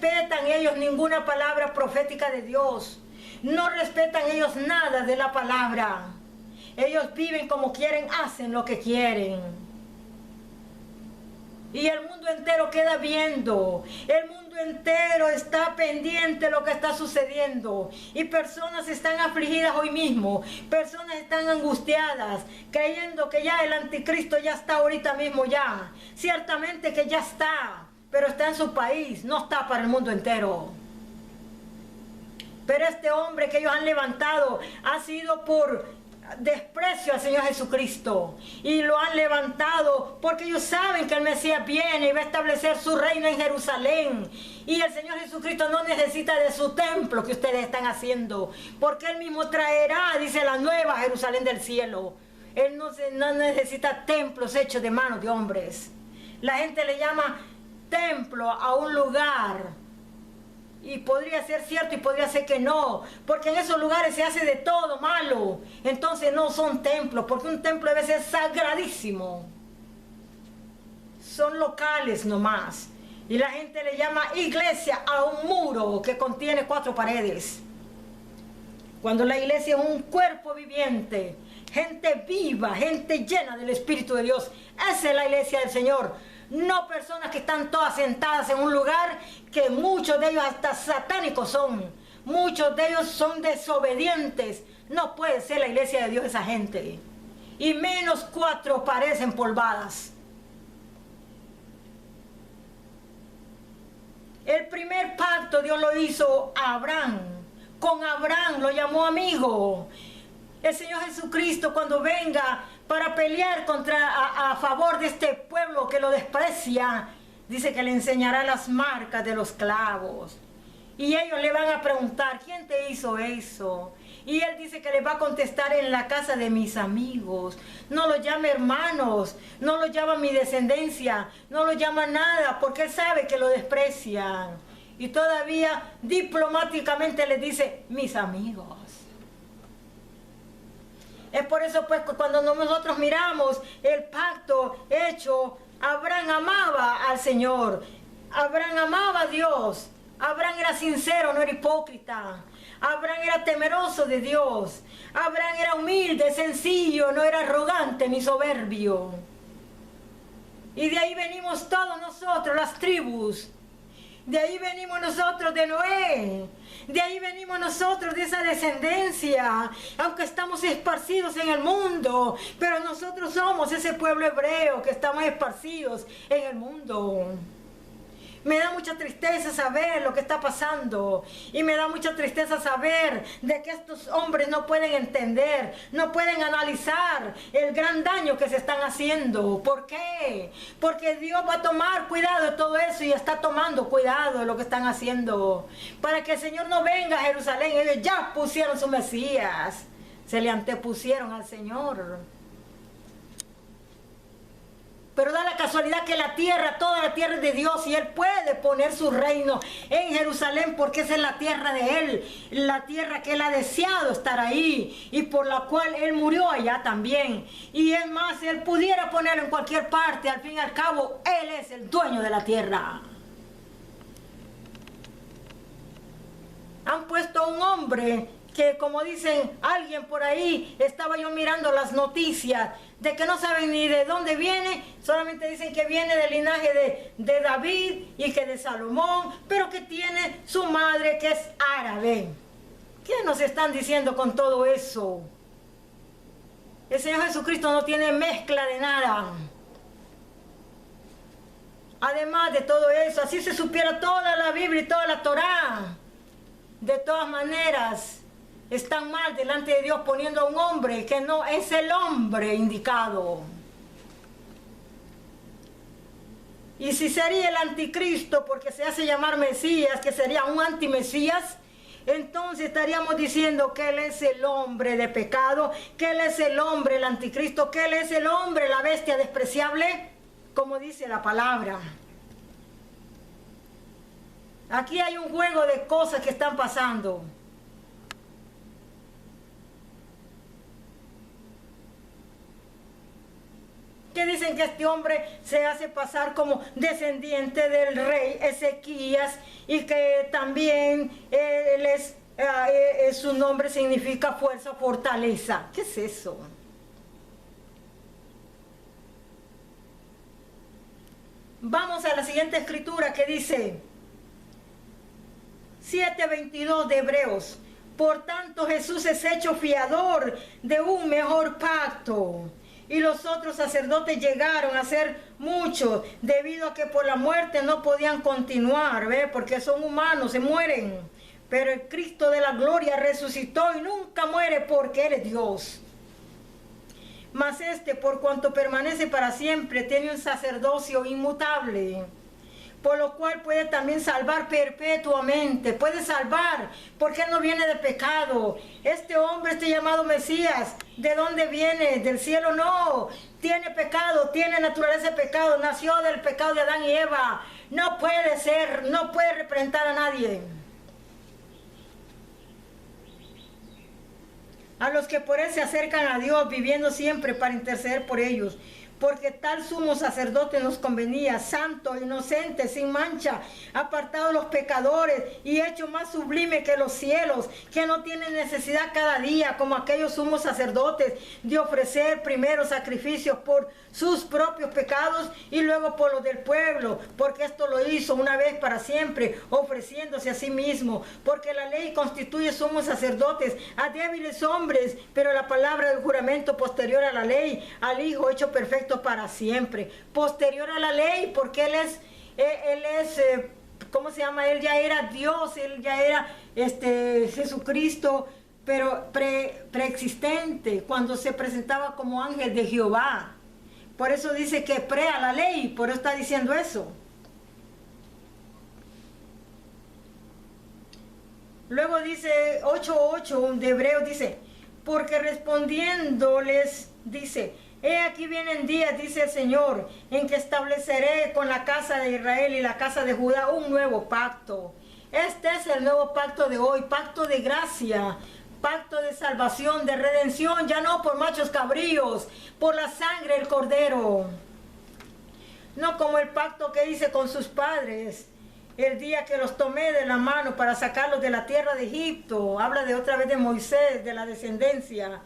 respetan ellos ninguna palabra profética de Dios. No respetan ellos nada de la palabra. Ellos viven como quieren, hacen lo que quieren. Y el mundo entero queda viendo. El mundo entero está pendiente de lo que está sucediendo. Y personas están afligidas hoy mismo. Personas están angustiadas, creyendo que ya el anticristo ya está ahorita mismo ya. Ciertamente que ya está, pero está en su país, no está para el mundo entero. Pero este hombre que ellos han levantado ha sido por desprecio al Señor Jesucristo, y lo han levantado porque ellos saben que el Mesías viene y va a establecer su reino en Jerusalén, y el Señor Jesucristo no necesita de su templo que ustedes están haciendo, porque Él mismo traerá, dice, la nueva Jerusalén del cielo. Él no necesita templos hechos de manos de hombres. La gente le llama templo a un lugar, y podría ser cierto y podría ser que no, porque en esos lugares se hace de todo malo. Entonces no son templos, porque un templo debe ser sagradísimo. Son locales nomás. Y la gente le llama iglesia a un muro que contiene 4 paredes. Cuando la iglesia es un cuerpo viviente, gente viva, gente llena del Espíritu de Dios. Esa es la iglesia del Señor. No personas que están todas sentadas en un lugar, que muchos de ellos hasta satánicos son. Muchos de ellos son desobedientes. No puede ser la iglesia de Dios esa gente. Y menos 4 paredes empolvadas. El primer pacto Dios lo hizo a Abraham. Con Abraham lo llamó amigo. El Señor Jesucristo, cuando venga para pelear a favor de este pueblo que lo desprecia, dice que le enseñará las marcas de los clavos. Y ellos le van a preguntar, ¿quién te hizo eso? Y él dice que les va a contestar, en la casa de mis amigos. No lo llama hermanos, no lo llama mi descendencia, no lo llama nada, porque él sabe que lo desprecian. Y todavía diplomáticamente les dice, mis amigos. Es por eso pues cuando nosotros miramos el pacto hecho, Abraham amaba al Señor, Abraham amaba a Dios, Abraham era sincero, no era hipócrita, Abraham era temeroso de Dios, Abraham era humilde, sencillo, no era arrogante ni soberbio. Y de ahí venimos todos nosotros, las tribus. De ahí venimos nosotros de Noé. De ahí venimos nosotros de esa descendencia. Aunque estamos esparcidos en el mundo, pero nosotros somos ese pueblo hebreo que estamos esparcidos en el mundo. Me da mucha tristeza saber lo que está pasando. Y me da mucha tristeza saber de que estos hombres no pueden entender, no pueden analizar el gran daño que se están haciendo. ¿Por qué? Porque Dios va a tomar cuidado de todo eso y está tomando cuidado de lo que están haciendo. Para que el Señor no venga a Jerusalén. Ellos ya pusieron su Mesías. Se le antepusieron al Señor. Pero da la casualidad que la tierra, toda la tierra es de Dios, y Él puede poner su reino en Jerusalén porque esa es la tierra de Él, la tierra que Él ha deseado estar ahí y por la cual Él murió allá también. Y es más, Él pudiera ponerlo en cualquier parte, al fin y al cabo Él es el dueño de la tierra. Han puesto a un hombre que, como dicen alguien por ahí, estaba yo mirando las noticias, de que no saben ni de dónde viene, solamente dicen que viene del linaje de David y que de Salomón, pero que tiene su madre que es árabe. ¿Qué nos están diciendo con todo eso? El Señor Jesucristo no tiene mezcla de nada. Además de todo eso, así se supiera toda la Biblia y toda la Torá. De todas maneras, están mal delante de Dios poniendo a un hombre que no es el hombre indicado. Y si sería el anticristo, porque se hace llamar Mesías, que sería un antimesías, entonces estaríamos diciendo que Él es el hombre de pecado, que Él es el hombre, el anticristo, que Él es el hombre, la bestia despreciable, como dice la palabra. Aquí hay un juego de cosas que están pasando. Que porque dicen que este hombre se hace pasar como descendiente del rey Ezequías y que también él es, su nombre significa fuerza, fortaleza. ¿Qué es eso? Vamos a la siguiente escritura que dice 7:22 de Hebreos. Por tanto, Jesús es hecho fiador de un mejor pacto. Y los otros sacerdotes llegaron a ser muchos, debido a que por la muerte no podían continuar, ¿ve? Porque son humanos, se mueren. Pero el Cristo de la gloria resucitó y nunca muere porque Él es Dios. Mas este, por cuanto permanece para siempre, tiene un sacerdocio inmutable, por lo cual puede también salvar perpetuamente. Puede salvar, porque Él no viene de pecado. Este hombre, este llamado Mesías, ¿de dónde viene? ¿Del cielo? No. Tiene pecado, tiene naturaleza de pecado. Nació del pecado de Adán y Eva. No puede ser, no puede representar a nadie. A los que por Él se acercan a Dios, viviendo siempre para interceder por ellos. Porque tal sumo sacerdote nos convenía, santo, inocente, sin mancha, apartado de los pecadores y hecho más sublime que los cielos, que no tiene necesidad cada día, como aquellos sumos sacerdotes, de ofrecer primero sacrificios por sus propios pecados y luego por los del pueblo, porque esto lo hizo una vez para siempre, ofreciéndose a sí mismo, porque la ley constituye sumos sacerdotes a débiles hombres, pero la palabra del juramento posterior a la ley, al Hijo hecho perfecto para siempre, posterior a la ley, porque Él es, ¿cómo se llama? Él ya era Dios, Él ya era Jesucristo, pero preexistente, cuando se presentaba como ángel de Jehová. Por eso dice que pre a la ley, por eso está diciendo eso. Luego dice 8:8 de Hebreos, dice, porque respondiéndoles, dice, he aquí vienen días, dice el Señor, en que estableceré con la casa de Israel y la casa de Judá un nuevo pacto. Este es el nuevo pacto de hoy, pacto de gracia, pacto de salvación, de redención, ya no por machos cabríos, por la sangre del Cordero. No como el pacto que hice con sus padres, el día que los tomé de la mano para sacarlos de la tierra de Egipto. Habla de otra vez de Moisés, de la descendencia.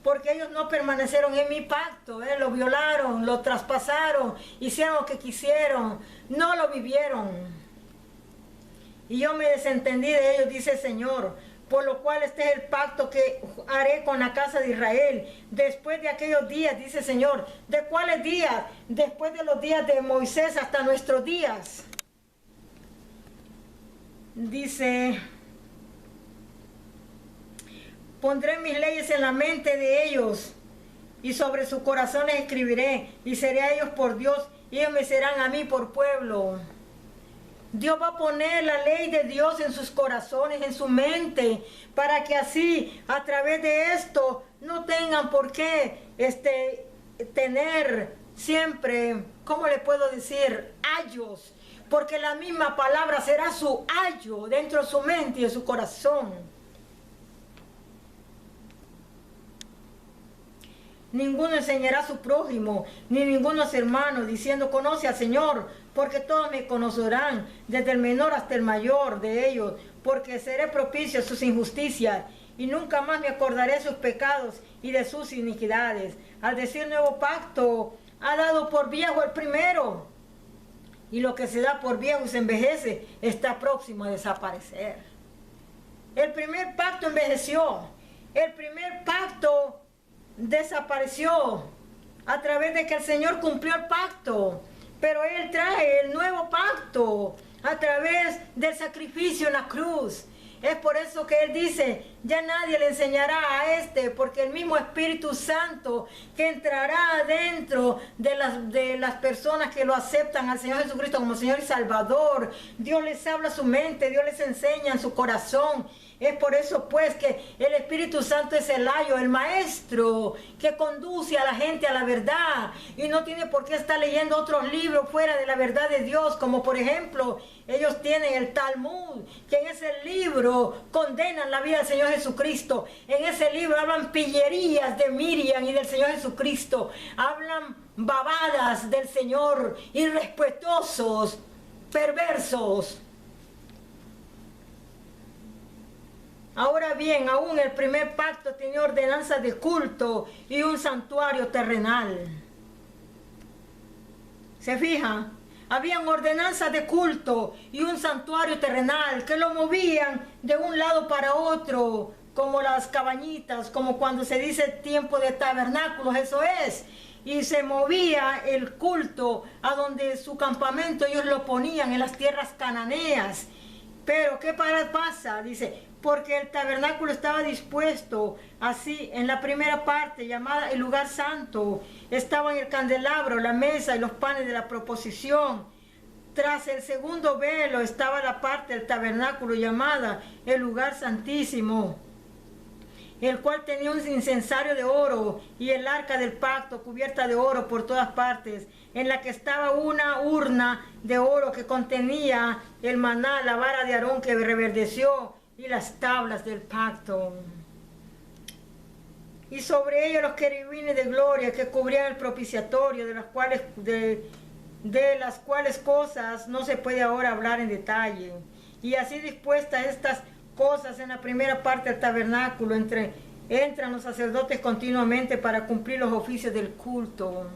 Porque ellos no permanecieron en mi pacto, lo violaron, lo traspasaron, hicieron lo que quisieron, no lo vivieron. Y yo me desentendí de ellos, dice el Señor, por lo cual este es el pacto que haré con la casa de Israel. Después de aquellos días, dice el Señor, ¿de cuáles días? Después de los días de Moisés hasta nuestros días. Dice, pondré mis leyes en la mente de ellos y sobre sus corazones escribiré y seré a ellos por Dios y ellos me serán a mí por pueblo. Dios va a poner la ley de Dios en sus corazones, en su mente, para que así, a través de esto, no tengan por qué tener siempre, ¿cómo le puedo decir? Ayos, porque la misma palabra será su ayo dentro de su mente y de su corazón. Ninguno enseñará a su prójimo, ni ninguno a su hermano, diciendo, conoce al Señor, porque todos me conocerán, desde el menor hasta el mayor de ellos, porque seré propicio a sus injusticias, y nunca más me acordaré de sus pecados y de sus iniquidades. Al decir nuevo pacto, ha dado por viejo el primero, y lo que se da por viejo y se envejece, está próximo a desaparecer. El primer pacto envejeció, el primer pacto desapareció a través de que el Señor cumplió el pacto, pero Él trae el nuevo pacto a través del sacrificio en la cruz. Es por eso que Él dice, ya nadie le enseñará a porque el mismo Espíritu Santo que entrará dentro de las personas que lo aceptan al Señor Jesucristo como Señor y Salvador, Dios les habla a su mente, Dios les enseña en su corazón. Es por eso pues que el Espíritu Santo es el ayo, el maestro que conduce a la gente a la verdad, y no tiene por qué estar leyendo otros libros fuera de la verdad de Dios, como por ejemplo ellos tienen el Talmud, que en ese libro condenan la vida del Señor Jesucristo. En ese libro hablan pillerías de Miriam y del Señor Jesucristo, hablan babadas del Señor, irrespetuosos, perversos. Ahora bien, aún el primer pacto tenía ordenanzas de culto y un santuario terrenal. ¿Se fija? Habían ordenanzas de culto y un santuario terrenal que lo movían de un lado para otro, como las cabañitas, como cuando se dice tiempo de tabernáculos, eso es. Y se movía el culto a donde su campamento ellos lo ponían en las tierras cananeas. Pero ¿qué pasa? Dice, porque el tabernáculo estaba dispuesto así en la primera parte, llamada el lugar santo. Estaban el candelabro, la mesa y los panes de la proposición. Tras el segundo velo estaba la parte del tabernáculo llamada el lugar santísimo, el cual tenía un incensario de oro y el arca del pacto cubierta de oro por todas partes, en la que estaba una urna de oro que contenía el maná, la vara de Aarón que reverdeció y las tablas del pacto. Y sobre ellos los querubines de gloria que cubrían el propiciatorio, de las cuales cosas no se puede ahora hablar en detalle. Y así dispuestas estas cosas en la primera parte del tabernáculo, entran los sacerdotes continuamente para cumplir los oficios del culto.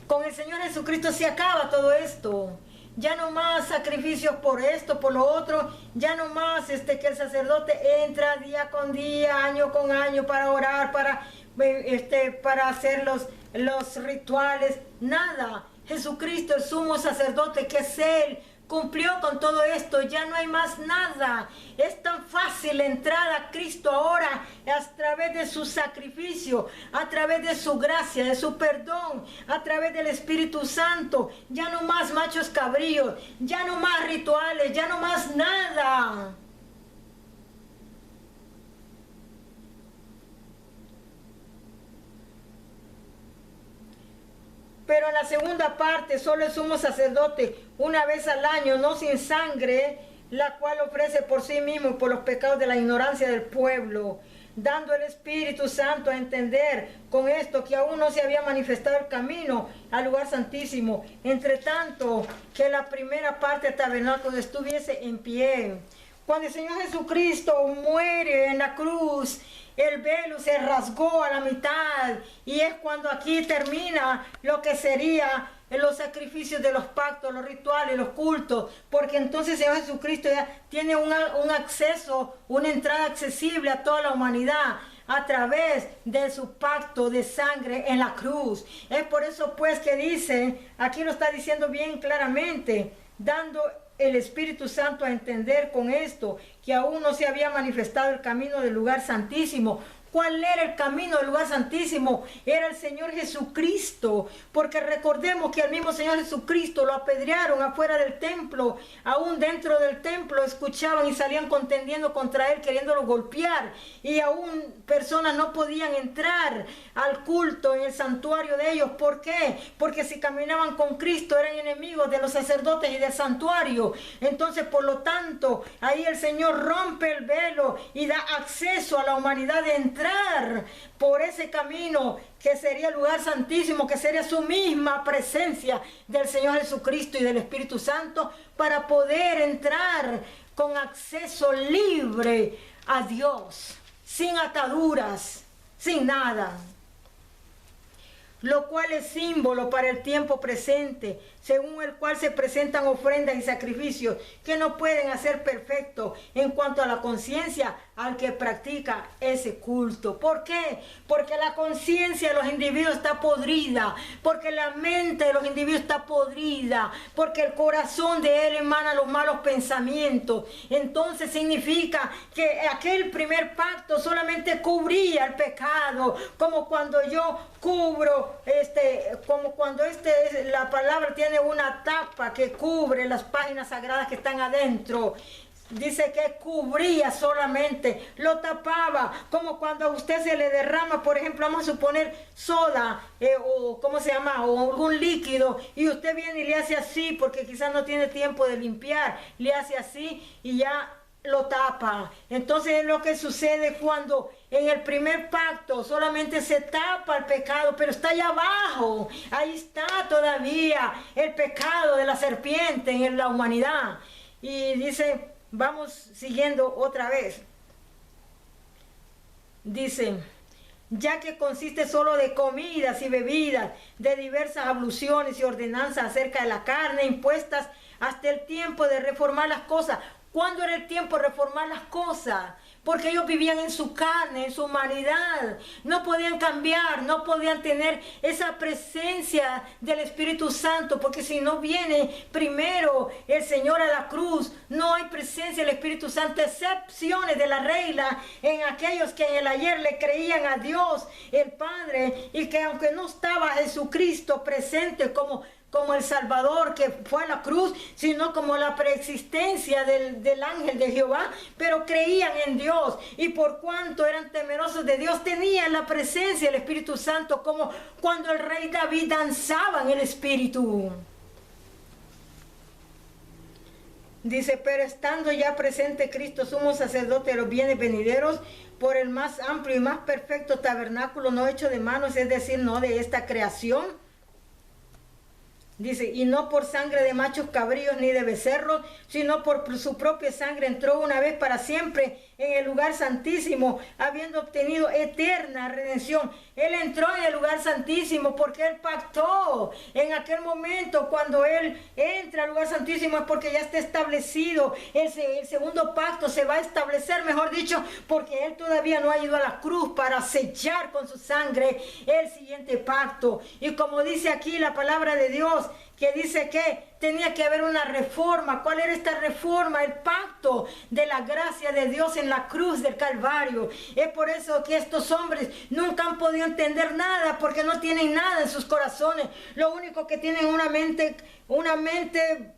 Con el Señor Jesucristo se acaba todo esto. Ya no más sacrificios por esto, por lo otro. Ya no más que el sacerdote entra día con día, año con año para orar, para hacer los rituales. Nada. Jesucristo, el sumo sacerdote que es Él, cumplió con todo esto, ya no hay más nada. Es tan fácil entrar a Cristo ahora a través de su sacrificio, a través de su gracia, de su perdón, a través del Espíritu Santo. Ya no más machos cabríos, ya no más rituales, ya no más nada. Pero en la segunda parte, solo el sumo sacerdote, una vez al año, no sin sangre, la cual ofrece por sí mismo y por los pecados de la ignorancia del pueblo, dando el Espíritu Santo a entender con esto que aún no se había manifestado el camino al lugar santísimo, entre tanto que la primera parte del tabernáculo estuviese en pie. Cuando el Señor Jesucristo muere en la cruz, el velo se rasgó a la mitad, y es cuando aquí termina lo que sería los sacrificios de los pactos, los rituales, los cultos, porque entonces el Señor Jesucristo ya tiene un acceso, una entrada accesible a toda la humanidad a través de su pacto de sangre en la cruz. Es por eso pues que dice, aquí lo está diciendo bien claramente, dando el Espíritu Santo a entender con esto que aún no se había manifestado el camino del lugar santísimo. ¿Cuál era el camino del lugar santísimo? Era el Señor Jesucristo, porque recordemos que al mismo Señor Jesucristo lo apedrearon afuera del templo, aún dentro del templo escuchaban y salían contendiendo contra él, queriéndolo golpear, y aún personas no podían entrar al culto en el santuario de ellos. ¿Por qué? Porque si caminaban con Cristo eran enemigos de los sacerdotes y del santuario. Entonces, por lo tanto, ahí el Señor rompe el velo y da acceso a la humanidad de entrar por ese camino que sería el lugar santísimo, que sería su misma presencia del Señor Jesucristo y del Espíritu Santo, para poder entrar con acceso libre a Dios, sin ataduras, sin nada. Lo cual es símbolo para el tiempo presente, según el cual se presentan ofrendas y sacrificios que no pueden hacer perfecto en cuanto a la conciencia al que practica ese culto. ¿Por qué? Porque la conciencia de los individuos está podrida, porque la mente de los individuos está podrida, porque el corazón de él emana los malos pensamientos. Entonces significa que aquel primer pacto solamente cubría el pecado, como cuando yo cubro, como cuando la palabra tiene una tapa que cubre las páginas sagradas que están adentro. dice que cubría solamente, lo tapaba, como cuando a usted se le derrama, por ejemplo, vamos a suponer soda, o ¿cómo se llama? O algún líquido, y usted viene y le hace así, porque quizás no tiene tiempo de limpiar, le hace así y ya lo tapa. Entonces es lo que sucede cuando en el primer pacto solamente se tapa el pecado, pero está allá abajo, ahí está todavía el pecado de la serpiente en la humanidad. Y dice, vamos siguiendo otra vez, dice, ya que consiste solo de comidas y bebidas, de diversas abluciones y ordenanzas acerca de la carne impuestas hasta el tiempo de reformar las cosas. ¿Cuándo era el tiempo de reformar las cosas? Porque ellos vivían en su carne, en su humanidad. No podían cambiar, no podían tener esa presencia del Espíritu Santo. Porque si no viene primero el Señor a la cruz, no hay presencia del Espíritu Santo. Excepciones de la regla en aquellos que en el ayer le creían a Dios, el Padre. Y que aunque no estaba Jesucristo presente como el Salvador que fue a la cruz, sino como la preexistencia del ángel de Jehová, pero creían en Dios, y por cuanto eran temerosos de Dios, tenían la presencia del Espíritu Santo, como cuando el rey David danzaba en el Espíritu. Dice, pero estando ya presente Cristo, sumo sacerdote de los bienes venideros, por el más amplio y más perfecto tabernáculo, no hecho de manos, es decir, no de esta creación. Dice, y no por sangre de machos cabríos ni de becerros, sino por su propia sangre entró una vez para siempre en el lugar santísimo, habiendo obtenido eterna redención. Él entró en el lugar santísimo porque Él pactó en aquel momento. Cuando Él entra al lugar santísimo es porque ya está establecido. El segundo pacto se va a establecer, mejor dicho, porque Él todavía no ha ido a la cruz para sellar con su sangre el siguiente pacto. Y como dice aquí la palabra de Dios, que dice que tenía que haber una reforma. ¿Cuál era esta reforma? El pacto de la gracia de Dios en la cruz del Calvario. Es por eso que estos hombres nunca han podido entender nada, porque no tienen nada en sus corazones. Lo único que tienen es una mente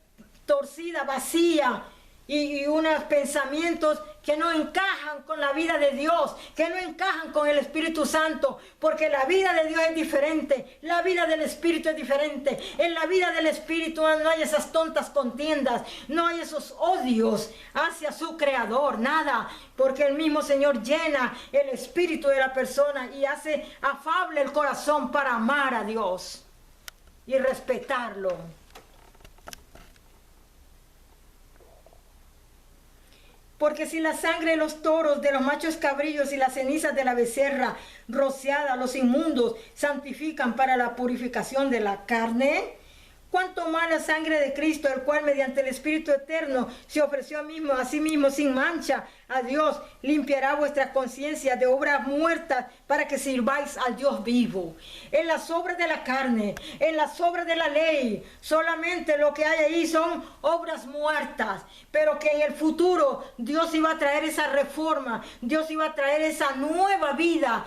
torcida, vacía, y unos pensamientos que no encajan con la vida de Dios, que no encajan con el Espíritu Santo, porque la vida de Dios es diferente, la vida del Espíritu es diferente. En la vida del Espíritu no hay esas tontas contiendas, no hay esos odios hacia su Creador, nada, porque el mismo Señor llena el espíritu de la persona y hace afable el corazón para amar a Dios y respetarlo. Porque si la sangre de los toros, de los machos cabrillos y las cenizas de la becerra rociada, los inmundos, santifican para la purificación de la carne, cuánto más la sangre de Cristo, el cual mediante el Espíritu Eterno se ofreció a sí mismo sin mancha a Dios, limpiará vuestra conciencia de obras muertas para que sirváis al Dios vivo. En las obras de la carne, en las obras de la ley, solamente lo que hay ahí son obras muertas, pero que en el futuro Dios iba a traer esa reforma, Dios iba a traer esa nueva vida,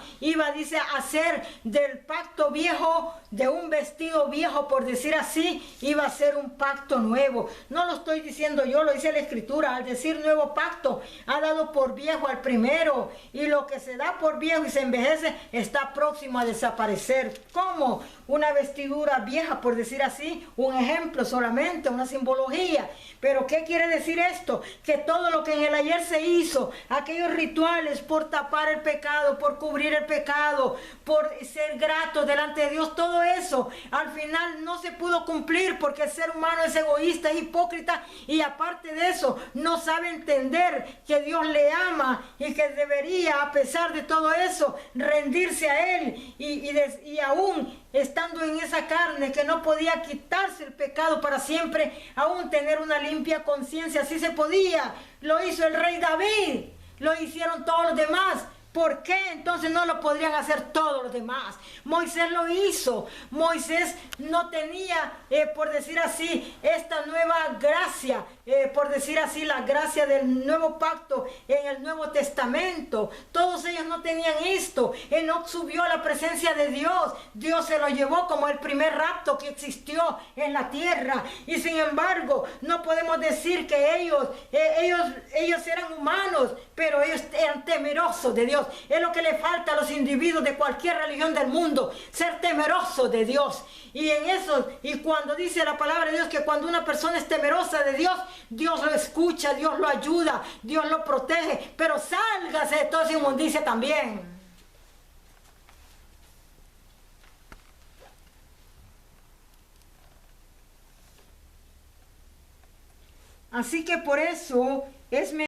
dice, a hacer del pacto viejo, de un vestido viejo, por decir así, iba a ser un pacto nuevo. No lo estoy diciendo yo, lo dice la Escritura. Al decir nuevo pacto, ha dado por viejo al primero, y lo que se da por viejo y se envejece está próximo a desaparecer. ¿Cómo? Una vestidura vieja, por decir así, un ejemplo solamente, una simbología. Pero ¿qué quiere decir esto? Que todo lo que en el ayer se hizo, aquellos rituales por tapar el pecado, por cubrir el pecado, por ser grato delante de Dios, todo eso al final no se pudo cumplir, porque el ser humano es egoísta, es hipócrita, y aparte de eso no sabe entender que Dios le ama y que debería, a pesar de todo eso, rendirse a Él, y aún estando en esa carne que no podía quitarse el pecado para siempre, aún tener una limpia conciencia. Sí se podía, lo hizo el rey David, lo hicieron todos los demás, ¿Por qué entonces no lo podrían hacer todos los demás? Moisés lo hizo. Moisés no tenía, por decir así, esta nueva gracia, por decir así, la gracia del nuevo pacto en el Nuevo Testamento. Todos ellos no tenían esto. Enoc subió a la presencia de Dios. Dios se lo llevó como el primer rapto que existió en la tierra. Y sin embargo, no podemos decir que ellos eran humanos, pero ellos eran temerosos de Dios. Es lo que le falta a los individuos de cualquier religión del mundo, ser temerosos de Dios. Y en eso, y cuando dice la palabra de Dios que cuando una persona es temerosa de Dios, Dios lo escucha, Dios lo ayuda, Dios lo protege, pero sálgase de toda esa inmundicia también. Así que por eso es